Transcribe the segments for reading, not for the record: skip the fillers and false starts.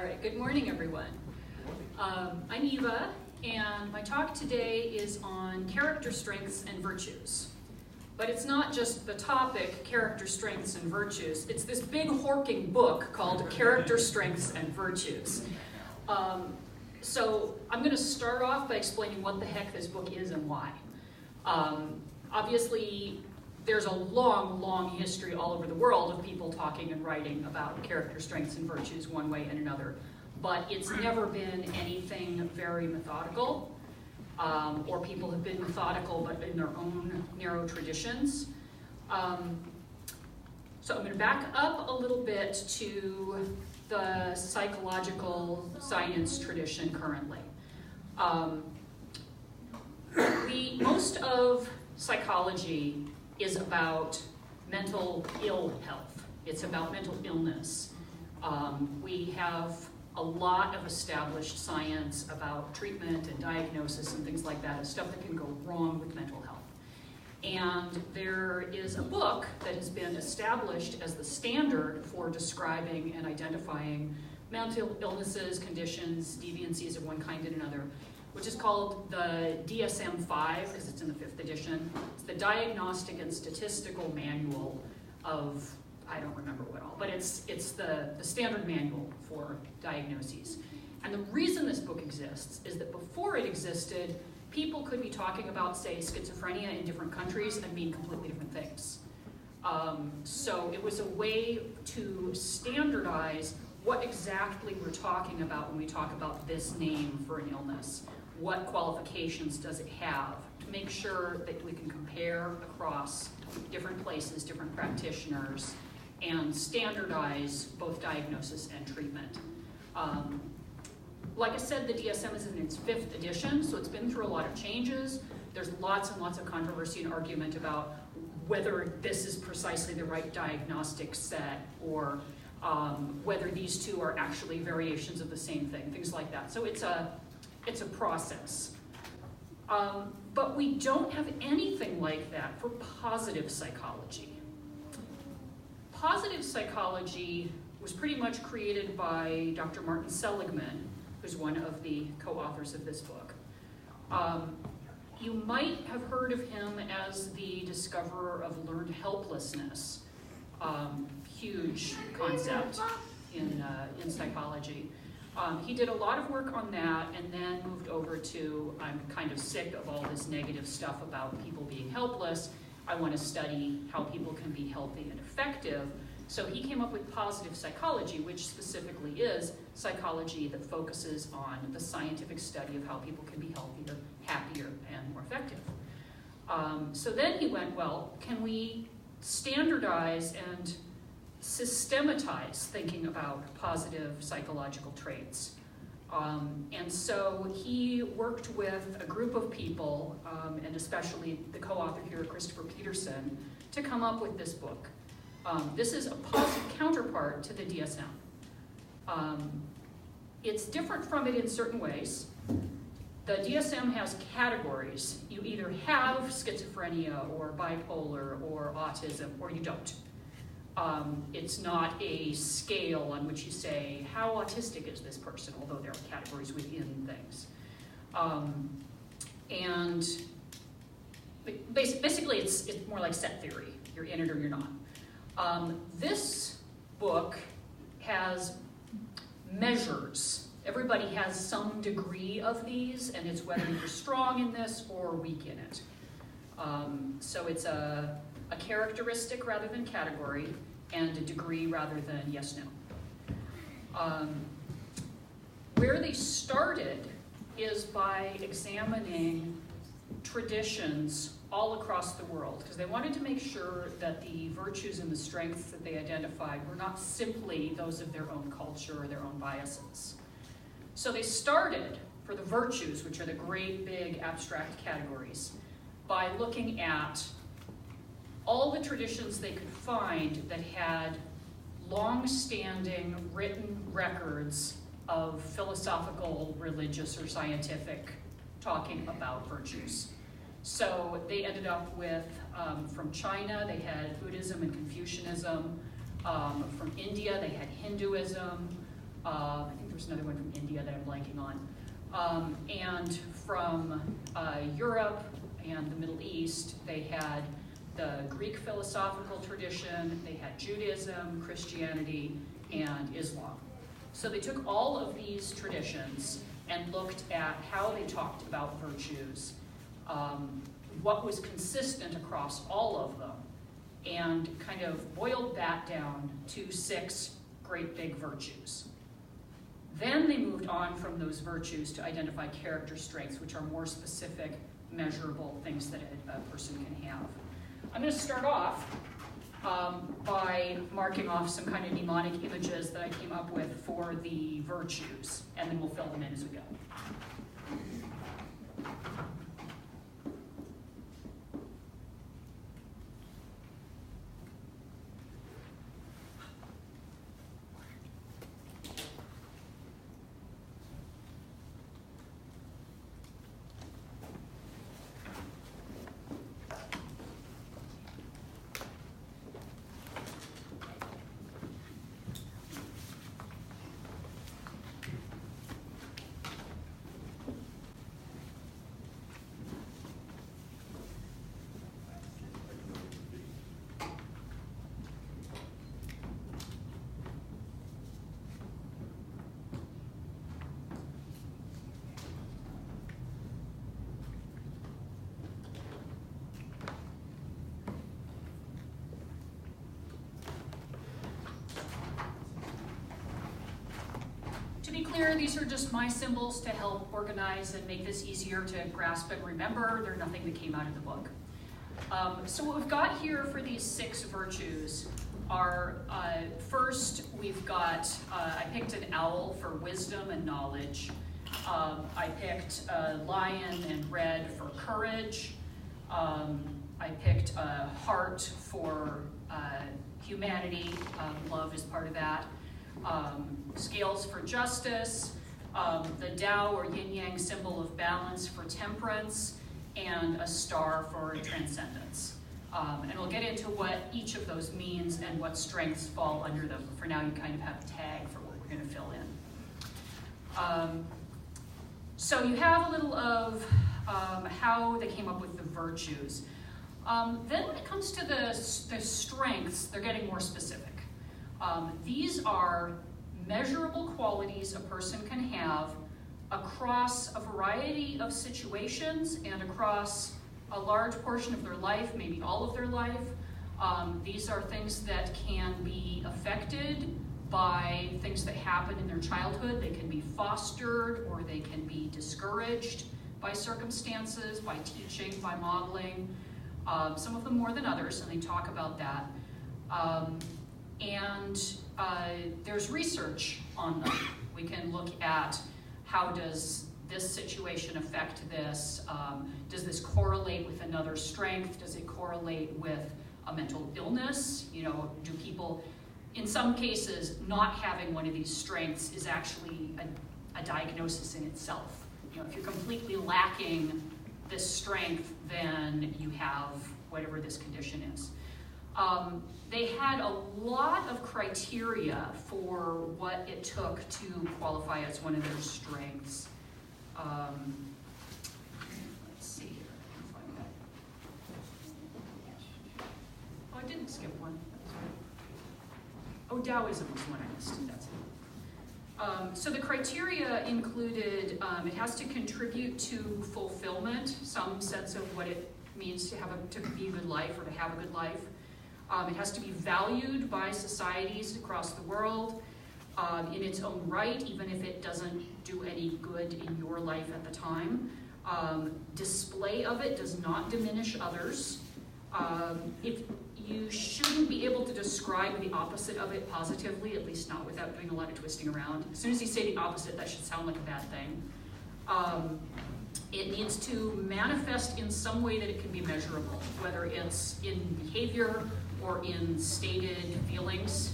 right, good morning, everyone. I'm Eva, and my talk today is on character strengths and virtues. But it's not just the topic, character strengths and virtues. It's this big horking book called Character Strengths and Virtues. So I'm going to start off by explaining what the heck this book is and why. Obviously, there's a long, long history all over the world of people talking and writing about character strengths and virtues one way and another. But it's never been anything very methodical, or people have been methodical but in their own narrow traditions. So I'm going to back up a little bit to the psychological science tradition currently. Most of psychology is about mental ill health. It's about mental illness. We have a lot of established science about treatment and diagnosis and things like that, of stuff that can go wrong with mental health. And there is a book that has been established as the standard for describing and identifying mental illnesses, conditions, deviancies of one kind and another, which is called the DSM-5, because it's in the 5th edition. It's the Diagnostic and Statistical Manual of, I don't remember what all, but it's the standard manual for diagnoses. And the reason this book exists is that before it existed, people could be talking about, say, schizophrenia in different countries and mean completely different things. So it was a way to standardize what exactly we're talking about when we talk about this name for an illness. What qualifications does it have, to make sure that we can compare across different places, different practitioners, and standardize both diagnosis and treatment. Like I said, the DSM is in its 5th edition, so it's been through a lot of changes. There's lots and lots of controversy and argument about whether this is precisely the right diagnostic set, or whether these two are actually variations of the same thing, things like that. So it's a process. But we don't have anything like that for positive psychology. Positive psychology was pretty much created by Dr. Martin Seligman, who's one of the co-authors of this book. You might have heard of him as the discoverer of learned helplessness. Huge concept in psychology. He did a lot of work on that and then moved over to, I'm kind of sick of all this negative stuff about people being helpless. I want to study how people can be healthy and effective. So he came up with positive psychology, which specifically is psychology that focuses on the scientific study of how people can be healthier, happier, and more effective. So then he went, well, can we standardize and systematize thinking about positive psychological traits? And so he worked with a group of people, and especially the co-author here, Christopher Peterson, to come up with this book. This is a positive counterpart to the DSM. It's different from it in certain ways. The DSM has categories. You either have schizophrenia or bipolar or autism, or you don't. It's not a scale on which you say, how autistic is this person, although there are categories within things. And basically it's more like set theory. You're in it or you're not. This book has measures. Everybody has some degree of these, and it's whether you're strong in this or weak in it. So it's a characteristic rather than category, and a degree rather than yes, no. Where they started is by examining traditions all across the world, because they wanted to make sure that the virtues and the strengths that they identified were not simply those of their own culture or their own biases. So they started for the virtues, which are the great big abstract categories, by looking at all the traditions they could find that had long-standing written records of philosophical, religious, or scientific talking about virtues. So they ended up with, from China, they had Buddhism and Confucianism. From India, they had Hinduism. I think there's another one from India that I'm blanking on. And from Europe and the Middle East, they had the Greek philosophical tradition, they had Judaism, Christianity, and Islam. So they took all of these traditions and looked at how they talked about virtues, what was consistent across all of them, and kind of boiled that down to 6 great big virtues. Then they moved on from those virtues to identify character strengths, which are more specific, measurable things that a person can have. I'm going to start off by marking off some kind of mnemonic images that I came up with for the virtues, and then we'll fill them in as we go. To be clear, these are just my symbols to help organize and make this easier to grasp and remember. They're nothing that came out of the book. So what we've got here for these 6 virtues are, first we've got, I picked an owl for wisdom and knowledge. I picked a lion and red for courage. I picked a heart for humanity. Love is part of that. Scales for justice, the Tao or yin-yang symbol of balance for temperance, and a star for transcendence. And we'll get into what each of those means and what strengths fall under them. For now, you kind of have a tag for what we're going to fill in. So you have a little of how they came up with the virtues. Then when it comes to the strengths, they're getting more specific. These are measurable qualities a person can have across a variety of situations and across a large portion of their life, maybe all of their life. These are things that can be affected by things that happen in their childhood. They can be fostered, or they can be discouraged by circumstances, by teaching, by modeling. Some of them more than others, and they talk about that. There's research on them. We can look at how does this situation affect this? Does this correlate with another strength? Does it correlate with a mental illness? You know, do people, in some cases, not having one of these strengths is actually a diagnosis in itself. You know, if you're completely lacking this strength, then you have whatever this condition is. They had a lot of criteria for what it took to qualify as one of their strengths. Let's see here, I can find that. Oh, I didn't skip one. Oh, Taoism was one I missed, that's it. So the criteria included, it has to contribute to fulfillment, some sense of what it means to be a good life or to have a good life. It has to be valued by societies across the world in its own right, even if it doesn't do any good in your life at the time. Display of it does not diminish others. If you shouldn't be able to describe the opposite of it positively, at least not without doing a lot of twisting around. As soon as you say the opposite, that should sound like a bad thing. It needs to manifest in some way that it can be measurable, whether it's in behavior or in stated feelings.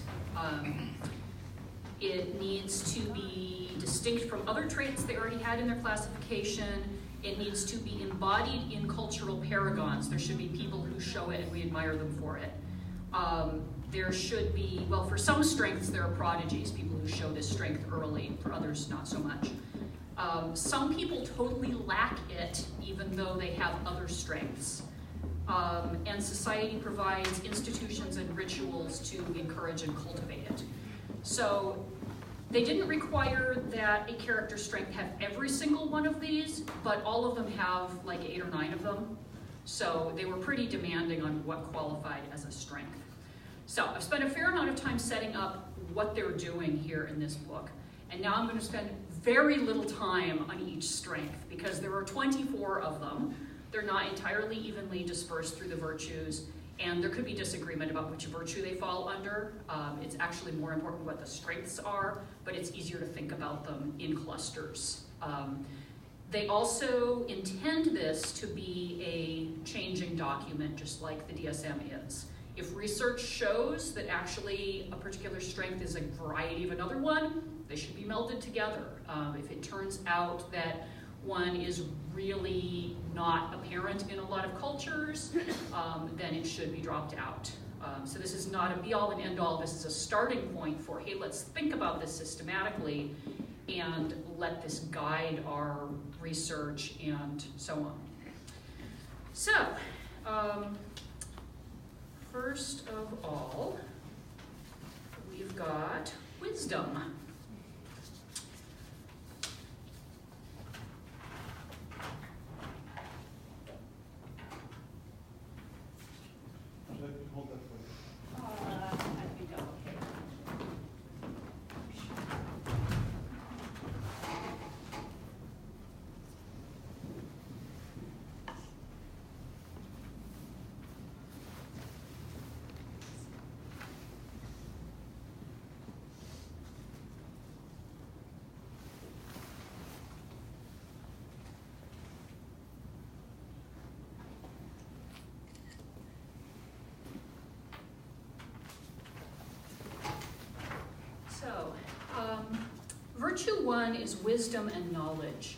It needs to be distinct from other traits they already had in their classification. It needs to be embodied in cultural paragons. There should be people who show it and we admire them for it. there should be, well, for some strengths there are prodigies, people who show this strength early, for others not so much. Some people totally lack it even though they have other strengths. And society provides institutions and rituals to encourage and cultivate it. So they didn't require that a character strength have every single one of these, but all of them have like 8 or 9 of them. So they were pretty demanding on what qualified as a strength. So I've spent a fair amount of time setting up what they're doing here in this book. And now I'm going to spend very little time on each strength because there are 24 of them. They're not entirely evenly dispersed through the virtues, and there could be disagreement about which virtue they fall under. It's actually more important what the strengths are, but it's easier to think about them in clusters. They also intend this to be a changing document, just like the DSM is. If research shows that actually a particular strength is a variety of another one, they should be melded together. If it turns out that one is really not apparent in a lot of cultures, then it should be dropped out. So this is not a be-all and end-all. This is a starting point for, hey, let's think about this systematically and let this guide our research and so on. So, first of all, we've got wisdom. Hold that for you. I think I'm okay. Virtue 1 is wisdom and knowledge.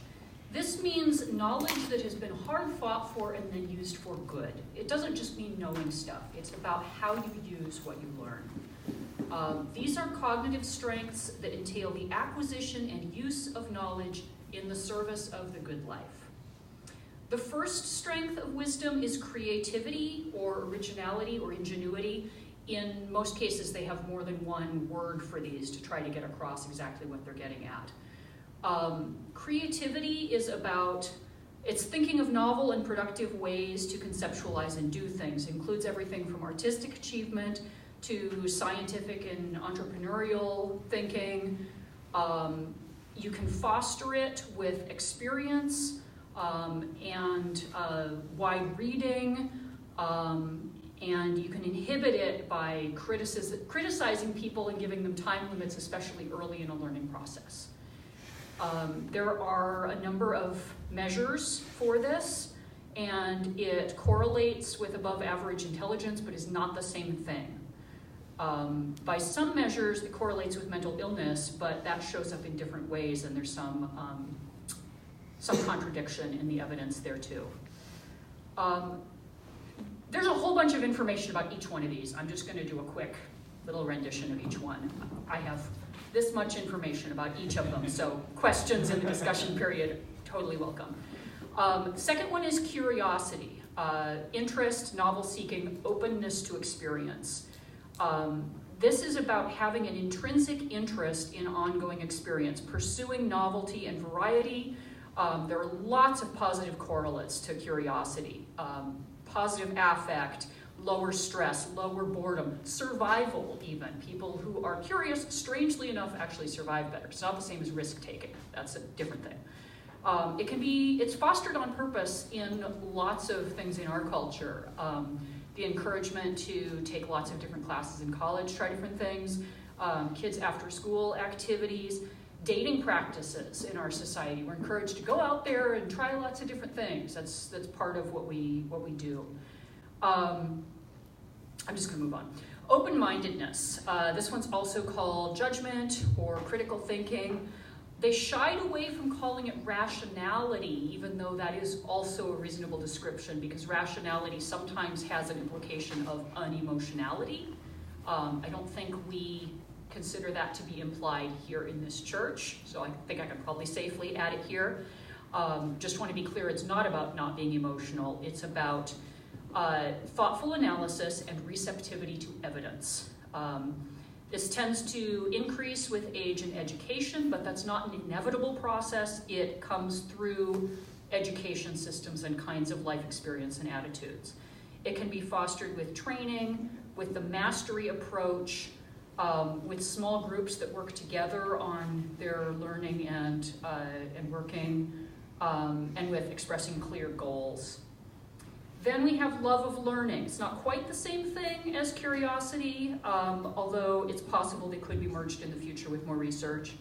This means knowledge that has been hard fought for and then used for good. It doesn't just mean knowing stuff. It's about how you use what you learn. These are cognitive strengths that entail the acquisition and use of knowledge in the service of the good life. The first strength of wisdom is creativity or originality or ingenuity. In most cases, they have more than one word for these to try to get across exactly what they're getting at. Creativity is about, it's thinking of novel and productive ways to conceptualize and do things. It includes everything from artistic achievement to scientific and entrepreneurial thinking. You can foster it with experience and wide reading. And you can inhibit it by criticizing people and giving them time limits, especially early in a learning process. There are a number of measures for this, and it correlates with above average intelligence, but is not the same thing. By some measures, it correlates with mental illness, but that shows up in different ways, and there's some contradiction in the evidence there too. There's a whole bunch of information about each one of these. I'm just going to do a quick little rendition of each one. I have this much information about each of them, so questions in the discussion period, totally welcome. The second one is curiosity, interest, novel-seeking, openness to experience. This is about having an intrinsic interest in ongoing experience, pursuing novelty and variety. There are lots of positive correlates to curiosity. Positive affect, lower stress, lower boredom, survival even. People who are curious, strangely enough, actually survive better. It's not the same as risk-taking. That's a different thing. It's fostered on purpose in lots of things in our culture. The encouragement to take lots of different classes in college, try different things, kids after school activities, dating practices in our society. We're encouraged to go out there and try lots of different things. That's part of what we do. I'm just going to move on. Open-mindedness. This one's also called judgment or critical thinking. They shied away from calling it rationality, even though that is also a reasonable description, because rationality sometimes has an implication of unemotionality. I don't think we consider that to be implied here in this church, so I think I can probably safely add it here. Just want to be clear, it's not about not being emotional, it's about thoughtful analysis and receptivity to evidence. This tends to increase with age and education, but that's not an inevitable process. It comes through education systems and kinds of life experience and attitudes. It can be fostered with training, with the mastery approach, with small groups that work together on their learning and working, and with expressing clear goals. Then we have love of learning. It's not quite the same thing as curiosity, although it's possible they could be merged in the future with more research.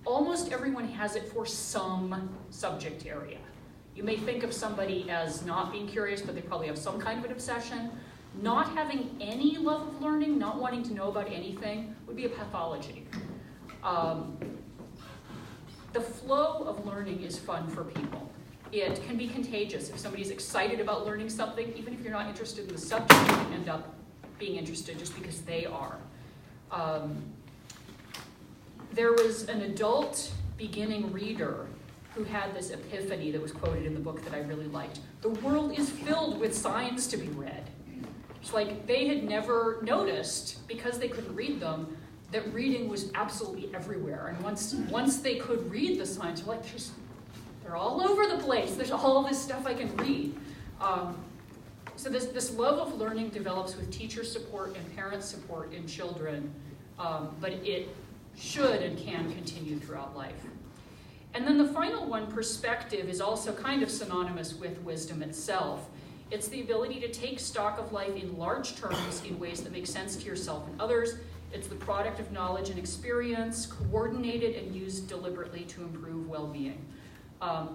Almost everyone has it for some subject area. You may think of somebody as not being curious, but they probably have some kind of an obsession. Not having any love of learning, not wanting to know about anything, would be a pathology. The flow of learning is fun for people. It can be contagious. If somebody's excited about learning something, even if you're not interested in the subject, you can end up being interested just because they are. There was an adult beginning reader who had this epiphany that was quoted in the book that I really liked. The world is filled with signs to be read. It's like they had never noticed, because they couldn't read them, that reading was absolutely everywhere. And once they could read the signs, they're like, they're all over the place. There's all this stuff I can read. So this love of learning develops with teacher support and parent support in children, but it should and can continue throughout life. And then the final one, perspective, is also kind of synonymous with wisdom itself. It's the ability to take stock of life in large terms in ways that make sense to yourself and others. It's the product of knowledge and experience, coordinated and used deliberately to improve well-being.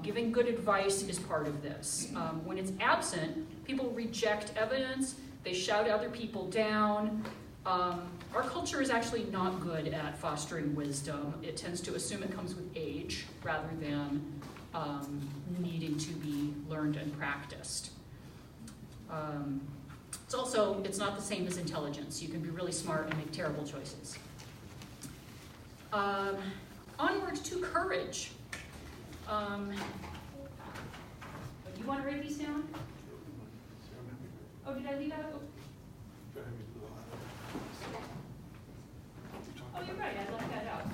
Giving good advice is part of this. When it's absent, people reject evidence, they shout other people down. Our culture is actually not good at fostering wisdom. It tends to assume it comes with age rather than needing to be learned and practiced. It's not the same as intelligence. You can be really smart and make terrible choices. Onward to courage. Do you want to write these down? Oh, did I leave out? Oh, you're right, I left that out.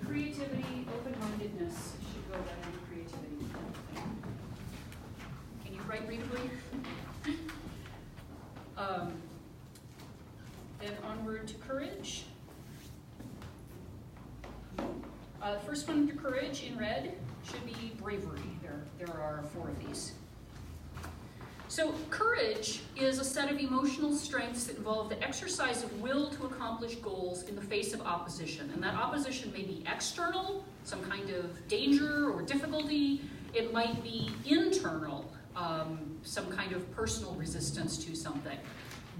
Creativity, open-mindedness should go right under creativity. Can you write readably? Then onward to courage. The first one under courage in red should be bravery. There are 4 of these. So courage is a set of emotional strengths that involve the exercise of will to accomplish goals in the face of opposition. And that opposition may be external, some kind of danger or difficulty. It might be internal, some kind of personal resistance to something.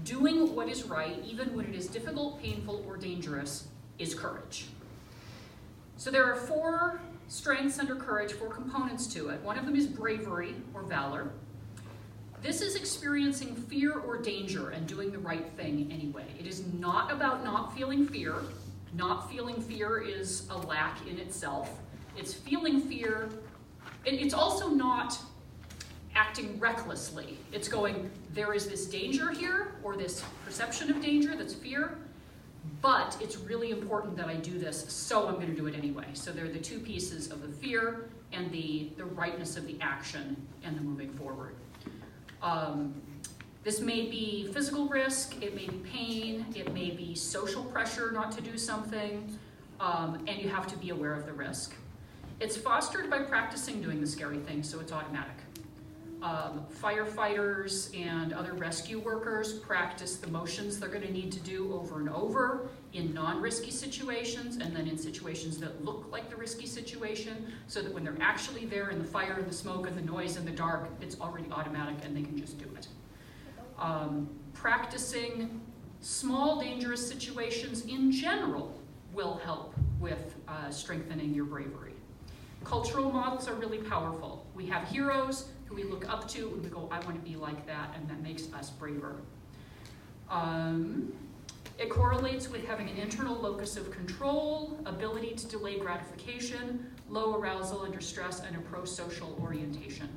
Doing what is right, even when it is difficult, painful, or dangerous, is courage. So there are 4 strengths under courage, 4 components to it. One of them is bravery or valor. This is experiencing fear or danger and doing the right thing anyway. It is not about not feeling fear. Not feeling fear is a lack in itself. It's feeling fear. It's also not acting recklessly. It's going, there is this danger here, or this perception of danger, that's fear, but it's really important that I do this, so I'm going to do it anyway. So they're the 2 pieces of the fear and the rightness of the action and the moving forward. This may be physical risk, it may be pain, it may be social pressure not to do something, and you have to be aware of the risk. It's fostered by practicing doing the scary thing, so it's automatic. Firefighters and other rescue workers practice the motions they're going to need to do over and over in non-risky situations, and then in situations that look like the risky situation, so that when they're actually there in the fire and the smoke and the noise and the dark, it's already automatic and they can just do it. Practicing small dangerous situations in general will help with strengthening your bravery. Cultural models are really powerful. We have heroes who we look up to and we go, I want to be like that, and that makes us braver. It correlates with having an internal locus of control, ability to delay gratification, low arousal under stress, and a pro-social orientation.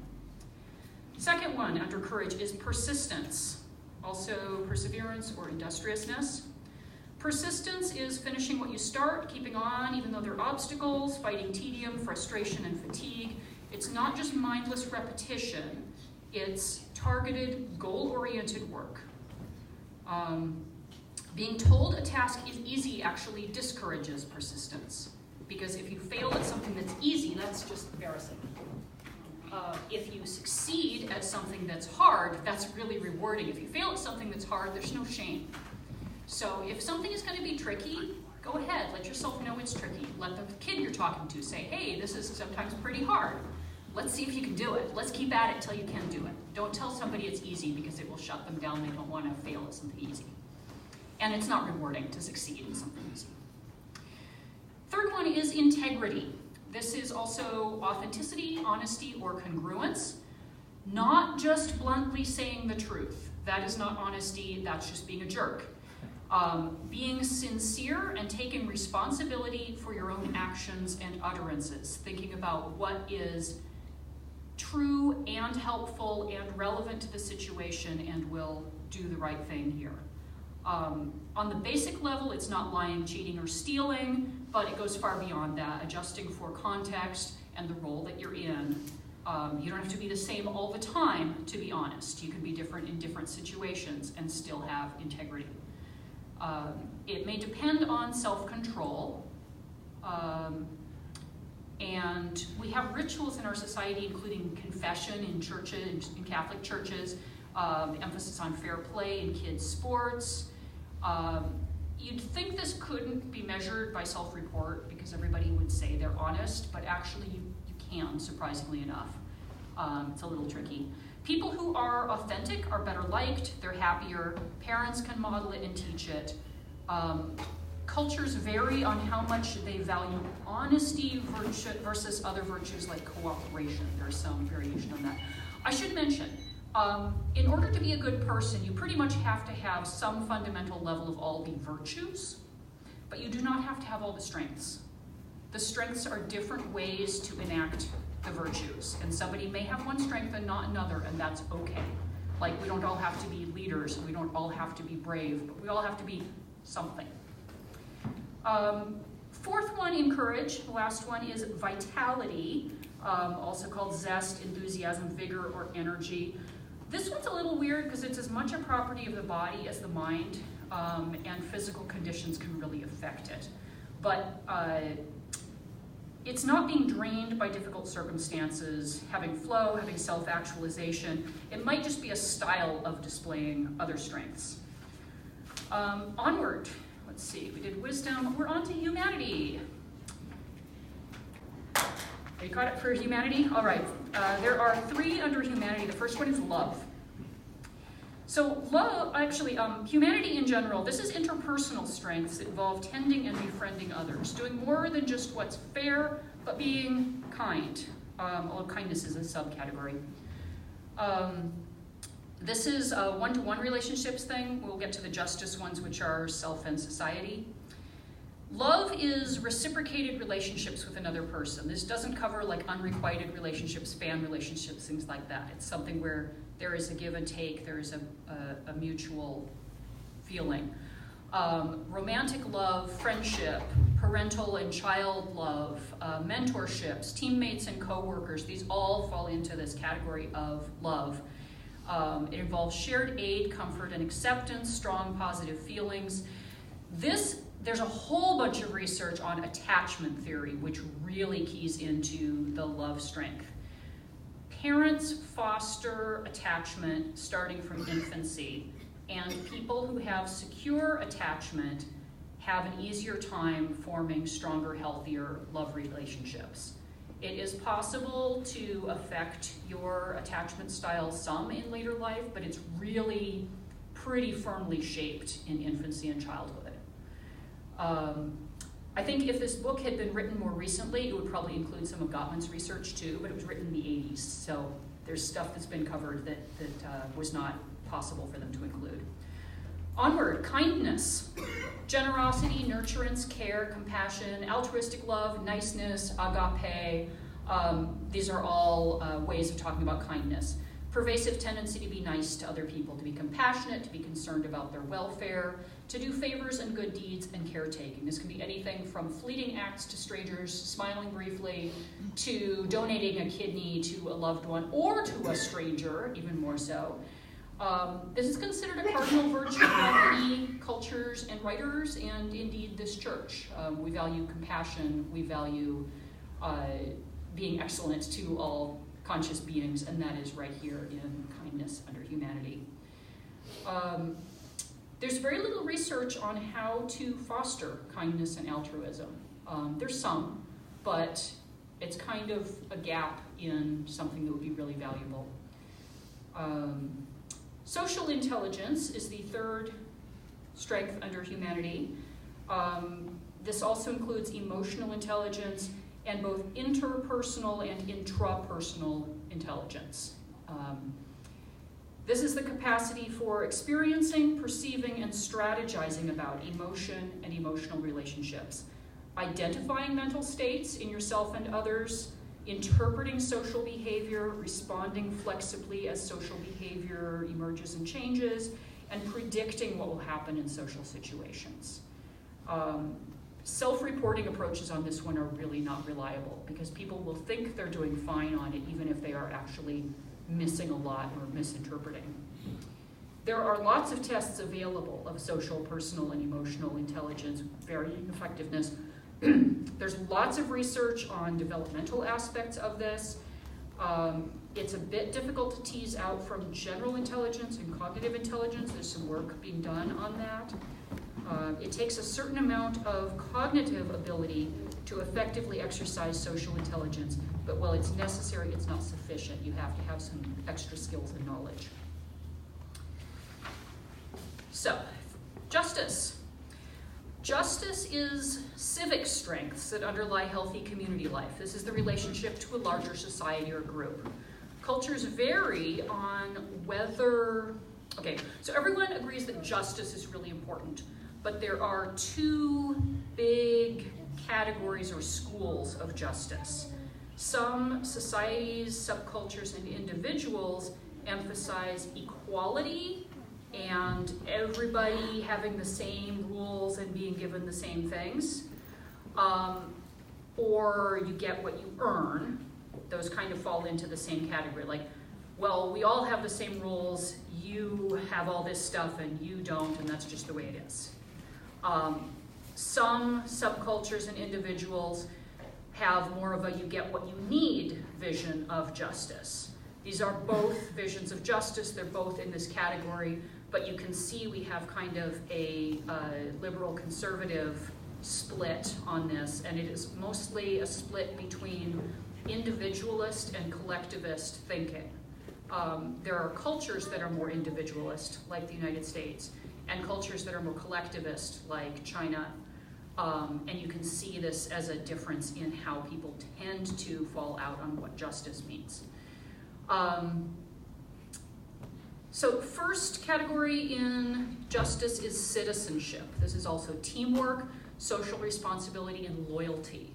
Second one under courage is persistence, also perseverance or industriousness. Persistence is finishing what you start, keeping on even though there are obstacles, fighting tedium, frustration, and fatigue. It's not just mindless repetition, it's targeted, goal-oriented work. Being told a task is easy actually discourages persistence, because if you fail at something that's easy, that's just embarrassing. If you succeed at something that's hard, that's really rewarding. If you fail at something that's hard, there's no shame. So if something is going to be tricky, go ahead, let yourself know it's tricky. Let the kid you're talking to say, hey, this is sometimes pretty hard. Let's see if you can do it. Let's keep at it till you can do it. Don't tell somebody it's easy because it will shut them down. They don't want to fail at something easy. And it's not rewarding to succeed in something easy. Third one is integrity. This is also authenticity, honesty, or congruence. Not just bluntly saying the truth. That is not honesty, that's just being a jerk. Being sincere and taking responsibility for your own actions and utterances. Thinking about what is true and helpful and relevant to the situation and will do the right thing here. On the basic level, it's not lying, cheating, or stealing, but it goes far beyond that, adjusting for context and the role that you're in. You don't have to be the same all the time to be honest. You can be different in different situations and still have integrity. It may depend on self-control, and we have rituals in our society, including confession in churches, in Catholic churches, emphasis on fair play in kids' sports. You'd think this couldn't be measured by self-report because everybody would say they're honest, but actually you can, surprisingly enough. It's a little tricky. People who are authentic are better liked, they're happier, parents can model it and teach it. Cultures vary on how much they value honesty versus other virtues like cooperation. There's some variation on that. I should mention, in order to be a good person, you pretty much have to have some fundamental level of all the virtues, but you do not have to have all the strengths. The strengths are different ways to enact the virtues, and somebody may have one strength and not another, and that's okay. Like, we don't all have to be leaders, and we don't all have to be brave, but we all have to be something. Fourth one in courage, the last one, is vitality, also called zest, enthusiasm, vigor, or energy. This one's a little weird because it's as much a property of the body as the mind, and physical conditions can really affect it. But it's not being drained by difficult circumstances, having flow, having self-actualization. It might just be a style of displaying other strengths. Onward, let's see, we did wisdom, we're on to humanity. Are you caught up for humanity? All right, there are three under humanity. The first one is love. So love, actually, humanity in general, this is interpersonal strengths that involve tending and befriending others, doing more than just what's fair, but being kind. Although kindness is a subcategory. This is a one-to-one relationships thing. We'll get to the justice ones, which are self and society. Love is reciprocated relationships with another person. This doesn't cover like unrequited relationships, fan relationships, things like that. It's something where there is a give and take, there is a mutual feeling. Romantic love, friendship, parental and child love, mentorships, teammates and coworkers, these all fall into this category of love. It involves shared aid, comfort, and acceptance, strong positive feelings. There's a whole bunch of research on attachment theory, which really keys into the love strength. Parents foster attachment starting from infancy, and people who have secure attachment have an easier time forming stronger, healthier love relationships. It is possible to affect your attachment style some in later life, but it's really pretty firmly shaped in infancy and childhood. I think if this book had been written more recently, it would probably include some of Gottman's research too, but it was written in the 80s, so there's stuff that's been covered that was not possible for them to include. Onward, kindness. Generosity, nurturance, care, compassion, altruistic love, niceness, agape. These are all ways of talking about kindness. Pervasive tendency to be nice to other people, to be compassionate, to be concerned about their welfare, to do favors and good deeds and caretaking. This can be anything from fleeting acts to strangers, smiling briefly, to donating a kidney to a loved one or to a stranger, even more so. This is considered a cardinal virtue by many cultures and writers, and indeed this church. We value compassion, we value being excellent to all conscious beings, and that is right here in Kindness Under Humanity. There's very little research on how to foster kindness and altruism. There's some, but it's kind of a gap in something that would be really valuable. Social intelligence is the third strength under humanity. This also includes emotional intelligence and both interpersonal and intrapersonal intelligence. This is the capacity for experiencing, perceiving, and strategizing about emotion and emotional relationships, identifying mental states in yourself and others, interpreting social behavior, responding flexibly as social behavior emerges and changes, and predicting what will happen in social situations. Self-reporting approaches on this one are really not reliable because people will think they're doing fine on it even if they are actually missing a lot or misinterpreting. There are lots of tests available of social, personal, and emotional intelligence, varying effectiveness. There's lots of research on developmental aspects of this. It's a bit difficult to tease out from general intelligence and cognitive intelligence. There's some work being done on that. It takes a certain amount of cognitive ability to effectively exercise social intelligence, but while it's necessary, it's not sufficient. You have to have some extra skills and knowledge. So, justice. Justice is civic strengths that underlie healthy community life. This is the relationship to a larger society or group. Cultures vary on whether, so everyone agrees that justice is really important, but there are two big categories or schools of justice. Some societies, subcultures, and individuals emphasize equality and everybody having the same rules and being given the same things. Or you get what you earn. Those kind of fall into the same category. Like, well, we all have the same rules, you have all this stuff and you don't, and that's just the way it is. Some subcultures and individuals have more of a you get what you need vision of justice. These are both visions of justice, they're both in this category, but you can see we have kind of a liberal conservative split on this, and it is mostly a split between individualist and collectivist thinking. There are cultures that are more individualist, like the United States, and cultures that are more collectivist, like China. And you can see this as a difference in how people tend to fall out on what justice means. So first category in justice is citizenship. This is also teamwork, social responsibility, and loyalty.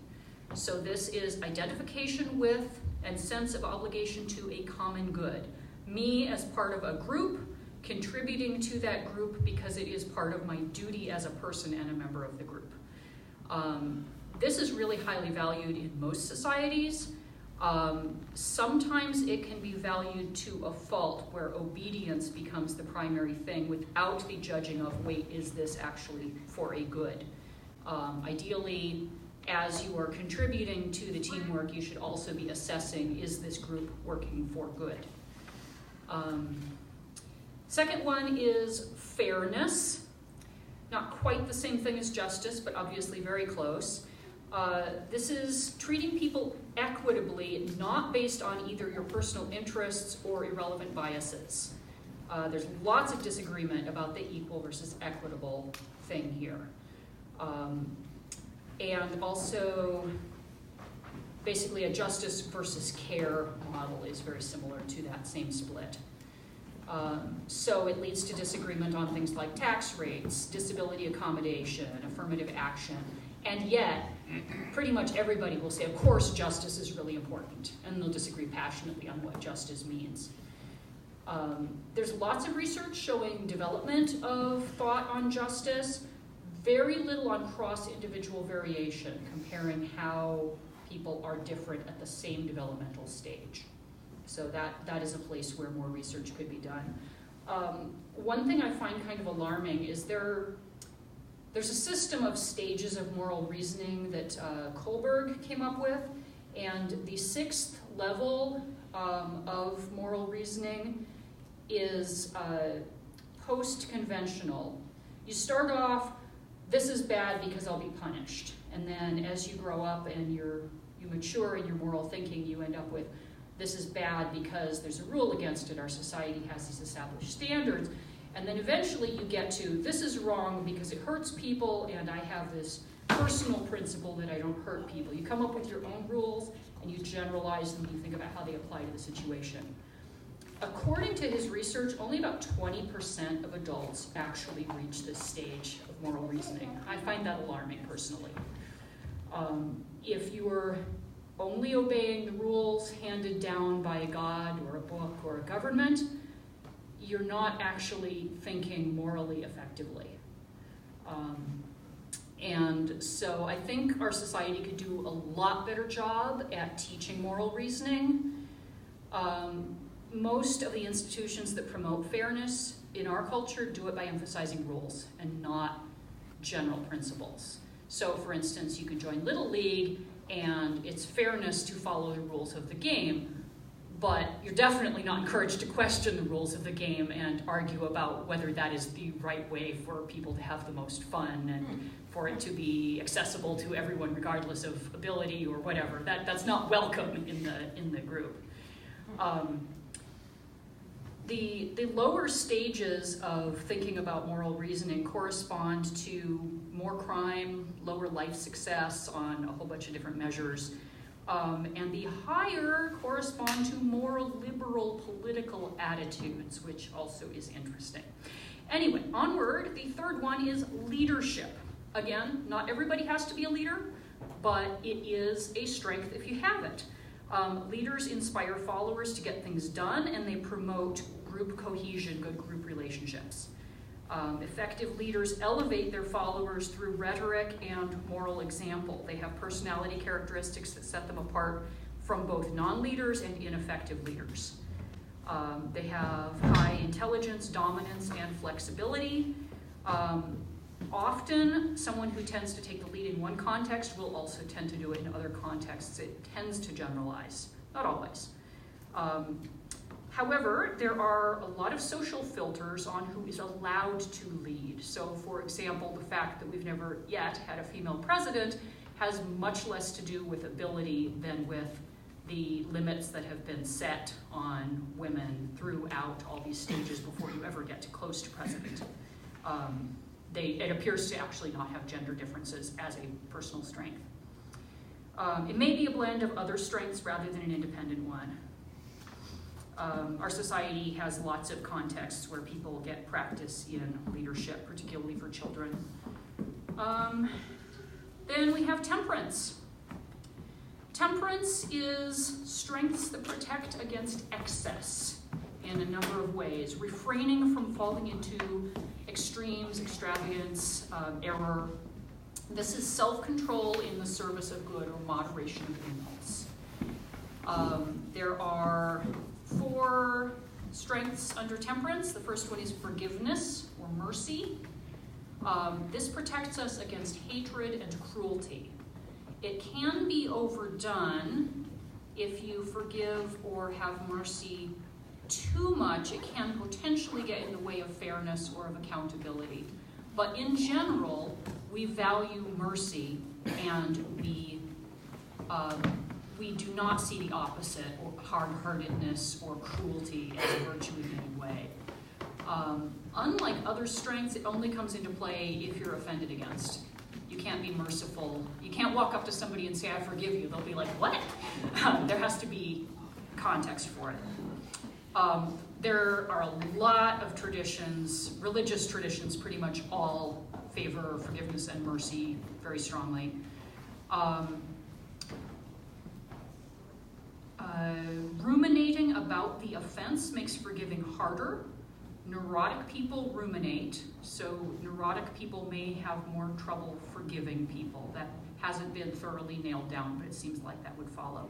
So this is identification with and sense of obligation to a common good. Me as part of a group, contributing to that group because it is part of my duty as a person and a member of the group. This is really highly valued in most societies. Sometimes it can be valued to a fault where obedience becomes the primary thing without the judging of, wait, is this actually for a good? Ideally, as you are contributing to the teamwork, you should also be assessing, is this group working for good? Second one is fairness. Not quite the same thing as justice, but obviously very close. This is treating people equitably, not based on either your personal interests or irrelevant biases. There's lots of disagreement about the equal versus equitable thing here. And also, basically a justice versus care model is very similar to that same split. So it leads to disagreement on things like tax rates, disability accommodation, affirmative action, and yet pretty much everybody will say, of course, justice is really important, and they'll disagree passionately on what justice means. There's lots of research showing development of thought on justice, very little on cross-individual variation, comparing how people are different at the same developmental stage. So that is a place where more research could be done. One thing I find kind of alarming is there's a system of stages of moral reasoning that Kohlberg came up with, and the 6th level of moral reasoning is post-conventional. You start off, this is bad because I'll be punished, and then as you grow up and you mature in your moral thinking, you end up with, this is bad because there's a rule against it, our society has these established standards, and then eventually you get to, this is wrong because it hurts people, and I have this personal principle that I don't hurt people. You come up with your own rules, and you generalize them, and you think about how they apply to the situation. According to his research, only about 20% of adults actually reach this stage of moral reasoning. I find that alarming, personally. If you're only obeying the rules handed down by a god or a book or a government, you're not actually thinking morally effectively. And so I think our society could do a lot better job at teaching moral reasoning. Most of the institutions that promote fairness in our culture do it by emphasizing rules and not general principles. So for instance, you can join Little League and it's fairness to follow the rules of the game, but you're definitely not encouraged to question the rules of the game and argue about whether that is the right way for people to have the most fun and for it to be accessible to everyone regardless of ability or whatever. That's not welcome in the group. The lower stages of thinking about moral reasoning correspond to more crime, lower life success on a whole bunch of different measures, and the higher correspond to more liberal political attitudes, which also is interesting. Anyway, onward, the third one is leadership. Again, not everybody has to be a leader, but it is a strength if you have it. Leaders inspire followers to get things done, and they promote group cohesion, good group relationships. Effective leaders elevate their followers through rhetoric and moral example. They have personality characteristics that set them apart from both non-leaders and ineffective leaders. They have high intelligence, dominance, and flexibility. Often, someone who tends to take the lead in one context will also tend to do it in other contexts. It tends to generalize, not always. However, there are a lot of social filters on who is allowed to lead. So, for example, the fact that we've never yet had a female president has much less to do with ability than with the limits that have been set on women throughout all these stages before you ever get to close to president. It appears to actually not have gender differences as a personal strength. It may be a blend of other strengths rather than an independent one. Our society has lots of contexts where people get practice in leadership, particularly for children. Then we have temperance. Temperance is strengths that protect against excess in a number of ways, refraining from falling into extremes, extravagance, error. This is self-control in the service of good or moderation of impulse. There are 4 strengths under temperance. The first one is forgiveness or mercy. This protects us against hatred and cruelty. It can be overdone if you forgive or have mercy too much. It can potentially get in the way of fairness or of accountability. But in general, we value mercy, and we do not see the opposite, or hard-heartedness or cruelty, as a virtue in any way. Unlike other strengths, it only comes into play if you're offended against. You can't be merciful. You can't walk up to somebody and say, I forgive you. They'll be like, what? There has to be context for it. There are a lot of traditions, religious traditions pretty much all favor forgiveness and mercy very strongly. Ruminating about the offense makes forgiving harder. Neurotic people ruminate, so neurotic people may have more trouble forgiving people. That hasn't been thoroughly nailed down, but it seems like that would follow.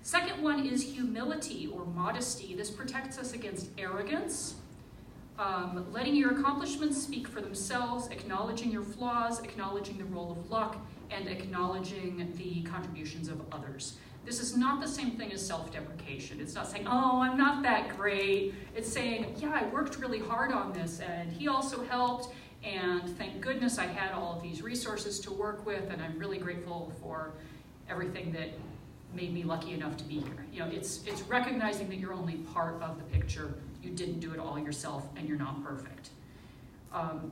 Second one is humility or modesty. This protects us against arrogance, letting your accomplishments speak for themselves, acknowledging your flaws, acknowledging the role of luck, and acknowledging the contributions of others. This is not the same thing as self-deprecation. It's not saying, oh, I'm not that great. It's saying, yeah, I worked really hard on this, and he also helped, and thank goodness I had all of these resources to work with, and I'm really grateful for everything that made me lucky enough to be here. You know, it's recognizing that you're only part of the picture. You didn't do it all yourself, and you're not perfect.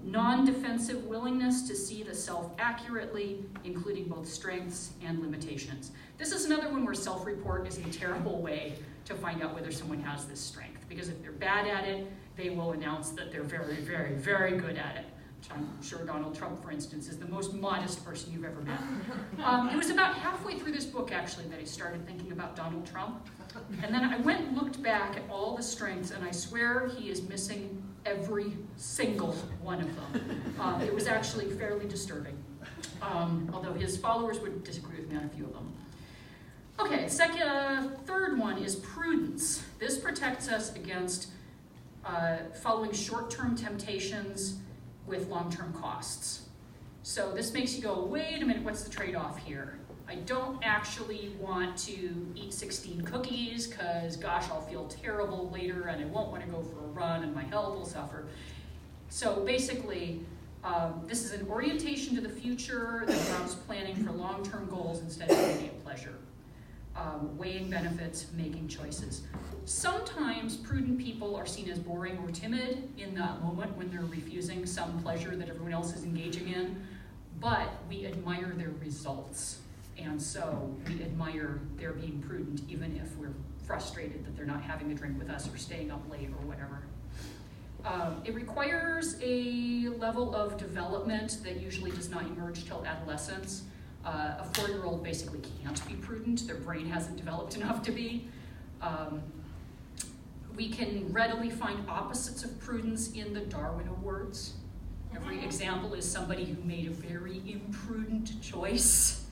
Non-defensive willingness to see the self accurately, including both strengths and limitations. This is another one where self-report is a terrible way to find out whether someone has this strength, because if they're bad at it, they will announce that they're very, very, very good at it. Which I'm sure Donald Trump, for instance, is the most modest person you've ever met. It was about halfway through this book, actually, that I started thinking about Donald Trump. And then I went and looked back at all the strengths, and I swear he is missing every single one of them. It was actually fairly disturbing, although his followers would disagree with me on a few of them. Okay, third one is prudence. This protects us against following short-term temptations with long-term costs. So this makes you go, wait a minute, what's the trade-off here? I don't actually want to eat 16 cookies because, gosh, I'll feel terrible later and I won't want to go for a run and my health will suffer. So basically, this is an orientation to the future that allows planning for long-term goals instead of immediate pleasure. Weighing benefits, making choices. Sometimes prudent people are seen as boring or timid in that moment when they're refusing some pleasure that everyone else is engaging in, but we admire their results. And so we admire their being prudent, even if we're frustrated that they're not having a drink with us or staying up late or whatever. It requires a level of development that usually does not emerge till adolescence. A 4-year-old basically can't be prudent. Their brain hasn't developed enough to be. We can readily find opposites of prudence in the Darwin Awards. Every example is somebody who made a very imprudent choice.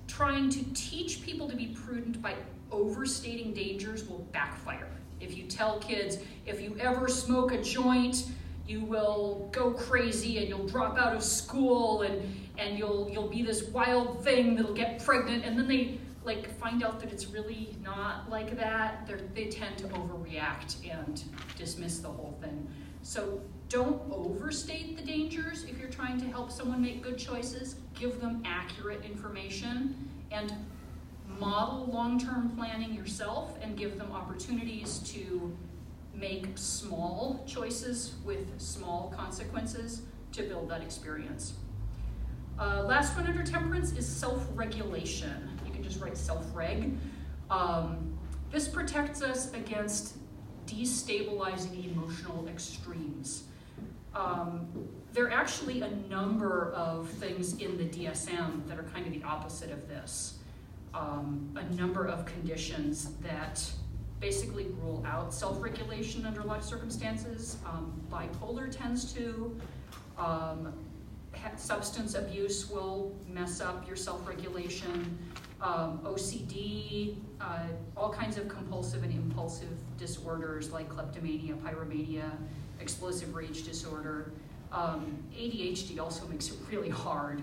Trying to teach people to be prudent by overstating dangers will backfire. If you tell kids, if you ever smoke a joint, you will go crazy and you'll drop out of school and you'll be this wild thing that'll get pregnant, and then they find out that it's really not like that. They tend to overreact and dismiss the whole thing. So don't overstate the dangers if you're trying to help someone make good choices. Give them accurate information and model long-term planning yourself and give them opportunities to make small choices with small consequences to build that experience. Last one under temperance is self-regulation. You can just write self-reg. This protects us against destabilizing emotional extremes. There are actually a number of things in the DSM that are kind of the opposite of this. A number of conditions that basically rule out self-regulation under a lot of circumstances. Bipolar tends to. Substance abuse will mess up your self-regulation. OCD, all kinds of compulsive and impulsive disorders like kleptomania, pyromania, explosive rage disorder. ADHD also makes it really hard.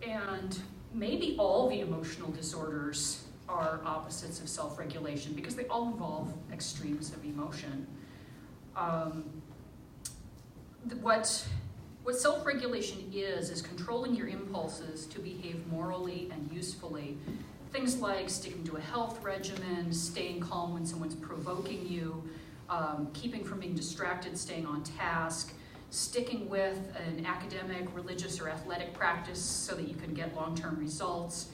And maybe all the emotional disorders are opposites of self-regulation because they all involve extremes of emotion. What self-regulation is controlling your impulses to behave morally and usefully. Things like sticking to a health regimen, staying calm when someone's provoking you, keeping from being distracted, staying on task, sticking with an academic, religious, or athletic practice so that you can get long-term results,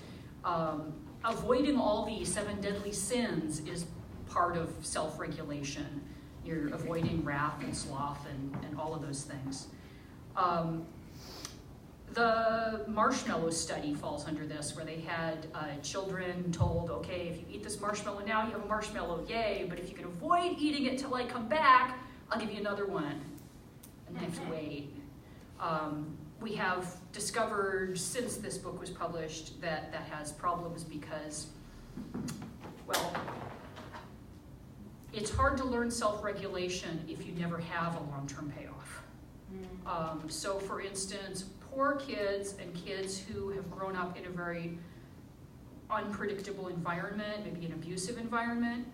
avoiding all the 7 deadly sins is part of self-regulation. You're avoiding wrath and sloth and all of those things. The marshmallow study falls under this, where they had children told, okay, if you eat this marshmallow now, you have a marshmallow, yay, but if you can avoid eating it till I come back, I'll give you another one. And they have to wait. We have discovered, since this book was published, that that has problems because, well, it's hard to learn self-regulation if you never have a long-term payoff. So for instance, poor kids and kids who have grown up in a very unpredictable environment, maybe an abusive environment,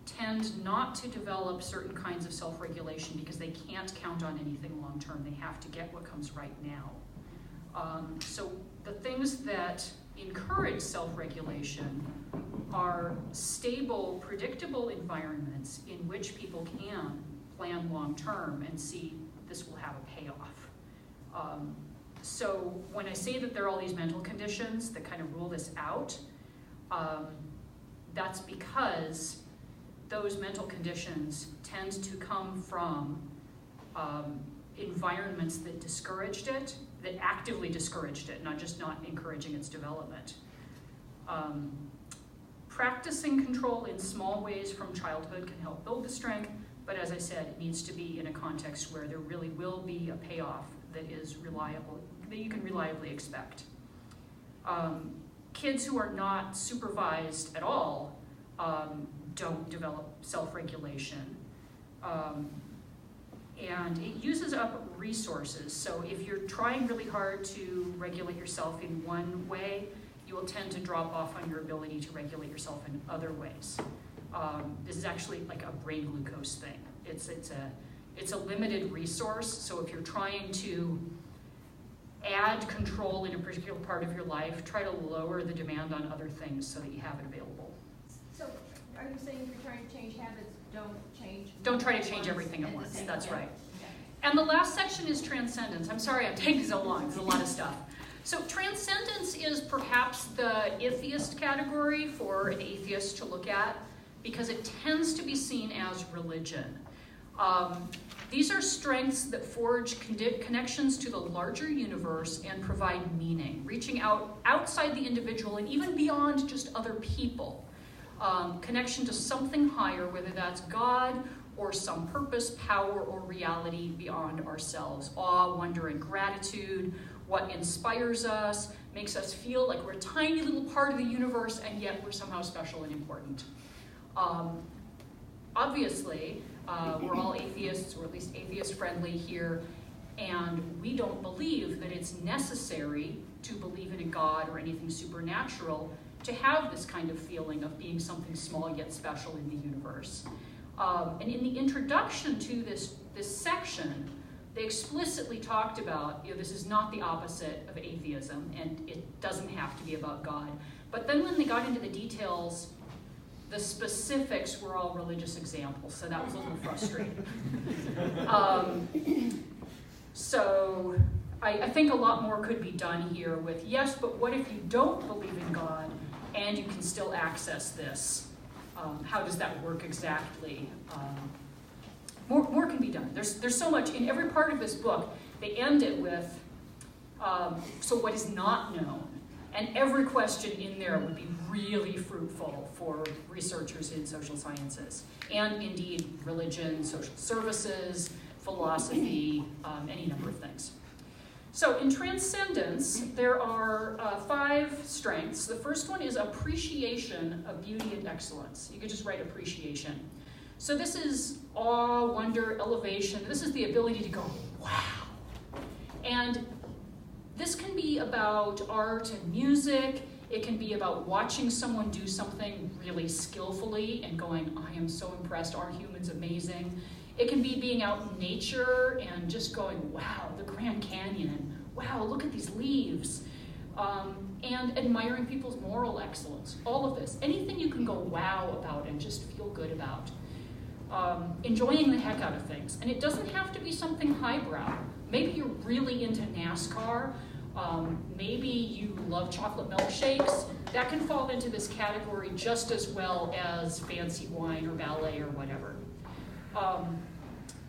tend not to develop certain kinds of self-regulation because they can't count on anything long-term. They have to get what comes right now. So the things that encourage self-regulation are stable, predictable environments in which people can plan long-term and see this will have a payoff. So when I say that there are all these mental conditions that kind of rule this out, that's because those mental conditions tend to come from environments that discouraged it, that actively discouraged it, not just not encouraging its development. Practicing control in small ways from childhood can help build the strength, but as I said, it needs to be in a context where there really will be a payoff that is reliable, that you can reliably expect. Kids who are not supervised at all don't develop self-regulation. And it uses up resources. So if you're trying really hard to regulate yourself in one way, you will tend to drop off on your ability to regulate yourself in other ways. This is actually like a brain glucose thing. It's a limited resource, so if you're trying to add control in a particular part of your life, try to lower the demand on other things so that you have it available. So are you saying if you're trying to change habits, don't try to change everything at once. That's right. Okay. And the last section is Transcendence. I'm sorry I'm taking so long, there's a lot of stuff. So Transcendence is perhaps the ithiest category for an atheist to look at because it tends to be seen as religion. These are strengths that forge connections to the larger universe and provide meaning, reaching out outside the individual and even beyond just other people. Connection to something higher, whether that's God or some purpose, power, or reality beyond ourselves. Awe, wonder, and gratitude, what inspires us, makes us feel like we're a tiny little part of the universe and yet we're somehow special and important. Obviously, we're all atheists, or at least atheist-friendly here, and we don't believe that it's necessary to believe in a God or anything supernatural to have this kind of feeling of being something small yet special in the universe. And in the introduction to this section, they explicitly talked about, this is not the opposite of atheism, and it doesn't have to be about God. But then when they got into the details, the specifics were all religious examples, so that was a little frustrating. So I think a lot more could be done here with, yes, but what if you don't believe in God and you can still access this? How does that work exactly? More can be done. There's so much. In every part of this book, they end it with, so what is not known? And every question in there would be really fruitful for researchers in social sciences, and indeed religion, social services, philosophy, any number of things. So in Transcendence, there are 5 strengths. The first one is appreciation of beauty and excellence. You could just write appreciation. So this is awe, wonder, elevation. This is the ability to go, wow. And this can be about art and music. It can be about watching someone do something really skillfully and going, I am so impressed, our human's amazing. It can be being out in nature and just going, wow, the Grand Canyon, wow, look at these leaves. And admiring people's moral excellence, all of this. Anything you can go wow about and just feel good about. Enjoying the heck out of things. And it doesn't have to be something highbrow. Maybe you're really into NASCAR. Maybe you love chocolate milkshakes, that can fall into this category just as well as fancy wine or ballet or whatever.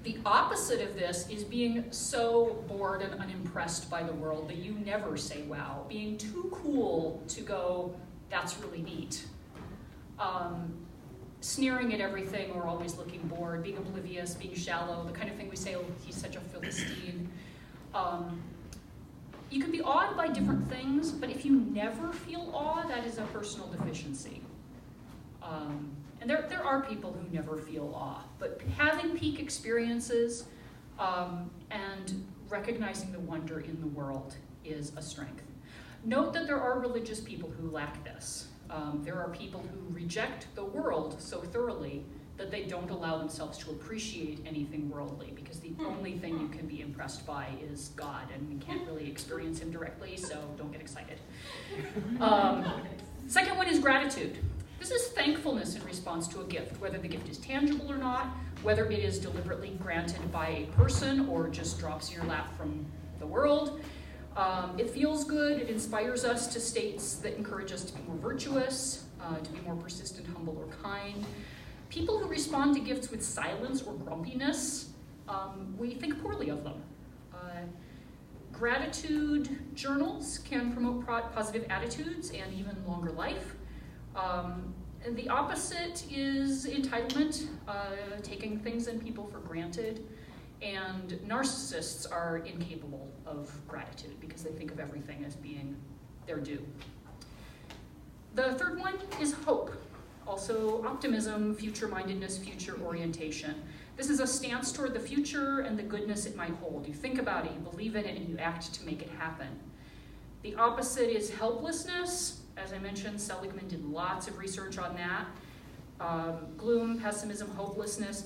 The opposite of this is being so bored and unimpressed by the world that you never say wow. Being too cool to go, that's really neat. Sneering at everything or always looking bored, being oblivious, being shallow, the kind of thing we say, oh, he's such a Philistine. You can be awed by different things, but if you never feel awe, that is a personal deficiency. And there are people who never feel awe, but having peak experiences and recognizing the wonder in the world is a strength. Note that there are religious people who lack this. There are people who reject the world so thoroughly that they don't allow themselves to appreciate anything worldly, because the only thing you can be impressed by is God, and you can't really experience him directly, so don't get excited. Second one is gratitude. This is thankfulness in response to a gift, whether the gift is tangible or not, whether it is deliberately granted by a person or just drops in your lap from the world. It feels good, it inspires us to states that encourage us to be more virtuous, to be more persistent, humble, or kind. People who respond to gifts with silence or grumpiness, we think poorly of them. Gratitude journals can promote positive attitudes and even longer life. And the opposite is entitlement, taking things and people for granted. And narcissists are incapable of gratitude because they think of everything as being their due. The third one is hope. Also optimism, future-mindedness, future orientation. This is a stance toward the future and the goodness it might hold. You think about it, you believe in it, and you act to make it happen. The opposite is helplessness. As I mentioned, Seligman did lots of research on that. Gloom, pessimism, hopelessness.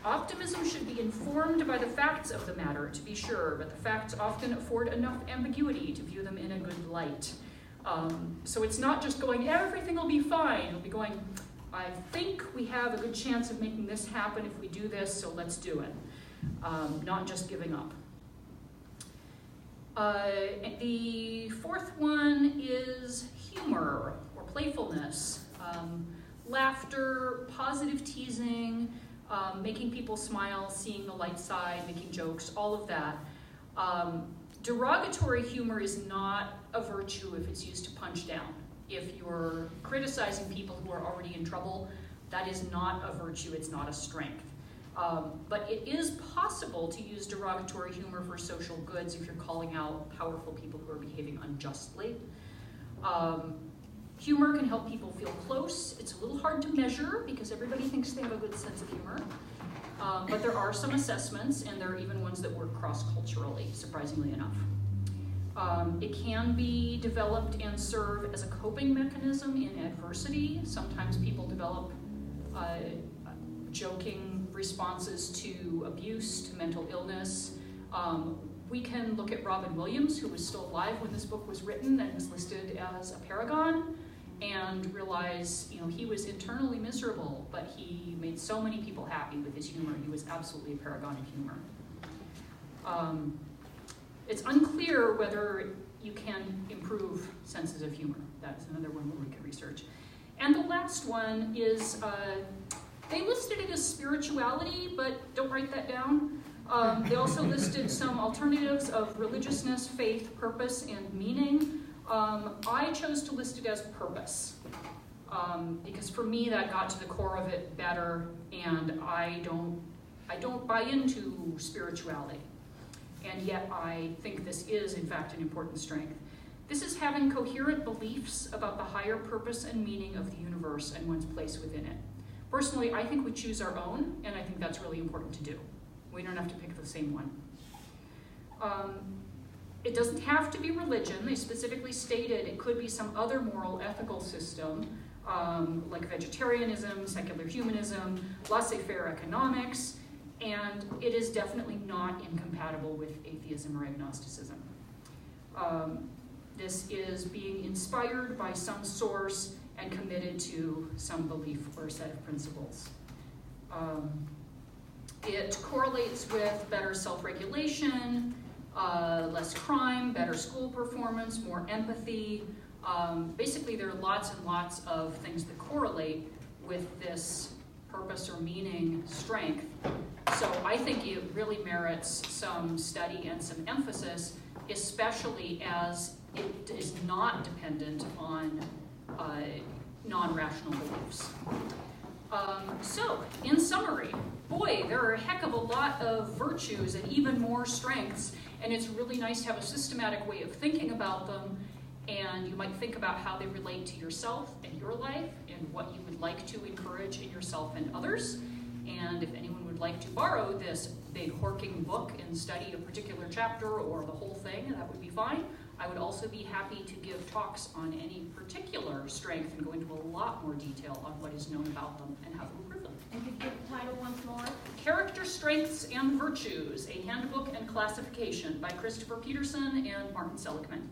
Optimism should be informed by the facts of the matter, to be sure, but the facts often afford enough ambiguity to view them in a good light. So it's not just going, everything will be fine. It'll be going, I think we have a good chance of making this happen if we do this, so let's do it. Not just giving up. The fourth one is humor or playfulness. Laughter, positive teasing, making people smile, seeing the light side, making jokes, all of that. Derogatory humor is not a virtue if it's used to punch down. If you're criticizing people who are already in trouble, that is not a virtue, it's not a strength. But it is possible to use derogatory humor for social goods if you're calling out powerful people who are behaving unjustly. Humor can help people feel close. It's a little hard to measure because everybody thinks they have a good sense of humor. But there are some assessments, and there are even ones that work cross-culturally, surprisingly enough. It can be developed and serve as a coping mechanism in adversity. Sometimes people develop joking responses to abuse, to mental illness. We can look at Robin Williams, who was still alive when this book was written and was listed as a paragon, and realize, he was internally miserable, but he made so many people happy with his humor. He was absolutely a paragon of humor. It's unclear whether you can improve senses of humor. That's another one where we can research. And the last one is, they listed it as spirituality, but don't write that down. They also listed some alternatives of religiousness, faith, purpose, and meaning. I chose to list it as purpose, because for me that got to the core of it better, and I don't buy into spirituality. And yet I think this is, in fact, an important strength. This is having coherent beliefs about the higher purpose and meaning of the universe and one's place within it. Personally, I think we choose our own, and I think that's really important to do. We don't have to pick the same one. It doesn't have to be religion. They specifically stated it could be some other moral, ethical system, like vegetarianism, secular humanism, laissez-faire economics, and it is definitely not incompatible with atheism or agnosticism. This is being inspired by some source and committed to some belief or a set of principles. It correlates with better self-regulation, less crime, better school performance, more empathy. Basically, there are lots and lots of things that correlate with this purpose or meaning strength. So I think it really merits some study and some emphasis, especially as it is not dependent on non-rational beliefs. So, in summary, boy, there are a heck of a lot of virtues and even more strengths, and it's really nice to have a systematic way of thinking about them, and you might think about how they relate to yourself and your life, and what you would like to encourage in yourself and others. And if anyone would like to borrow this big horking book and study a particular chapter or the whole thing, that would be fine. I would also be happy to give talks on any particular strength and go into a lot more detail on what is known about them and how to improve them. And could you give the title once more? Character Strengths and Virtues, a Handbook and Classification by Christopher Peterson and Martin Seligman.